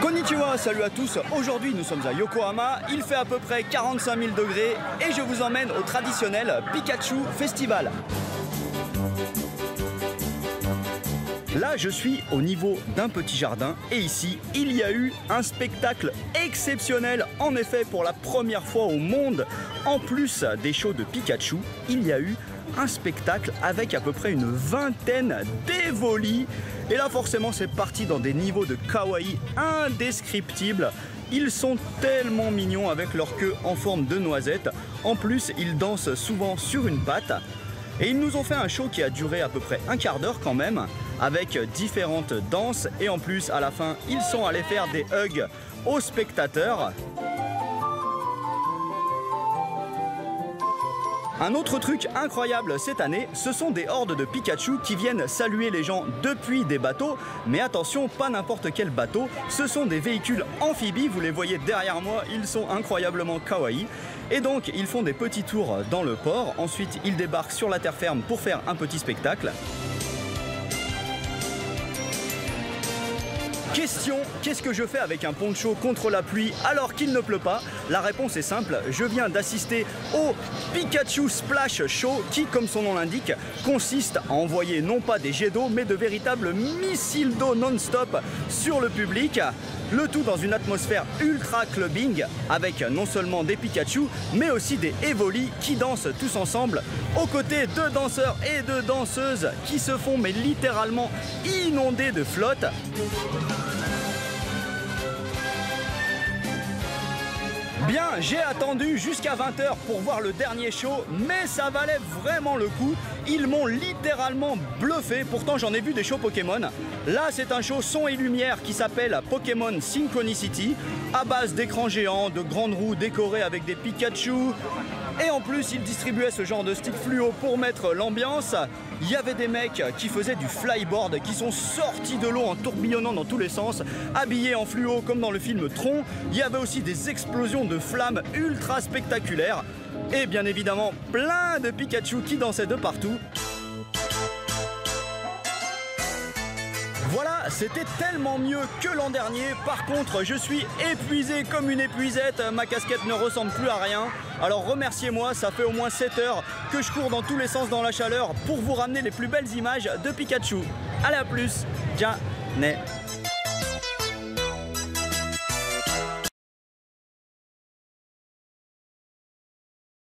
Konnichiwa, salut à tous. Aujourd'hui nous sommes à Yokohama, il fait à peu près 45 000 degrés et je vous emmène au traditionnel Pikachu Festival. Là je suis au niveau d'un petit jardin et ici il y a eu un spectacle exceptionnel. En effet, pour la première fois au monde, en plus des shows de Pikachu, il y a eu un spectacle avec à peu près une vingtaine d'Evoli. Et là forcément c'est parti dans des niveaux de kawaii indescriptibles. Ils sont tellement mignons avec leur queue en forme de noisette. En plus ils dansent souvent sur une patte. Et ils nous ont fait un show qui a duré à peu près un quart d'heure quand même, avec différentes danses. Et en plus à la fin ils sont allés faire des hugs aux spectateurs. Un autre truc incroyable cette année, ce sont des hordes de Pikachu qui viennent saluer les gens depuis des bateaux. Mais attention, pas n'importe quel bateau, ce sont des véhicules amphibies, vous les voyez derrière moi, ils sont incroyablement kawaii. Et donc ils font des petits tours dans le port, ensuite ils débarquent sur la terre ferme pour faire un petit spectacle. Question, qu'est-ce que je fais avec un poncho contre la pluie alors qu'il ne pleut pas? La réponse est simple, je viens d'assister au Pikachu Splash Show qui, comme son nom l'indique, consiste à envoyer non pas des jets d'eau mais de véritables missiles d'eau non-stop sur le public. Le tout dans une atmosphère ultra clubbing avec non seulement des Pikachu mais aussi des Evoli qui dansent tous ensemble aux côtés de danseurs et de danseuses qui se font mais littéralement inonder de flotte. Bien, j'ai attendu jusqu'à 20 h pour voir le dernier show, mais ça valait vraiment le coup. Ils m'ont littéralement bluffé, pourtant j'en ai vu des shows Pokémon. Là c'est un show son et lumière qui s'appelle Pokémon Synchronicity, à base d'écrans géants, de grandes roues décorées avec des Pikachu. Et en plus ils distribuaient ce genre de stick fluo pour mettre l'ambiance. Il y avait des mecs qui faisaient du flyboard, qui sont sortis de l'eau en tourbillonnant dans tous les sens, habillés en fluo comme dans le film Tron. Il y avait aussi des explosions de flammes ultra spectaculaires. Et bien évidemment plein de Pikachu qui dansaient de partout. Voilà, c'était tellement mieux que l'an dernier. Par contre, je suis épuisé comme une épuisette. Ma casquette ne ressemble plus à rien. Alors remerciez-moi, ça fait au moins 7 heures que je cours dans tous les sens dans la chaleur pour vous ramener les plus belles images de Pikachu. Allez, à plus. Ciao.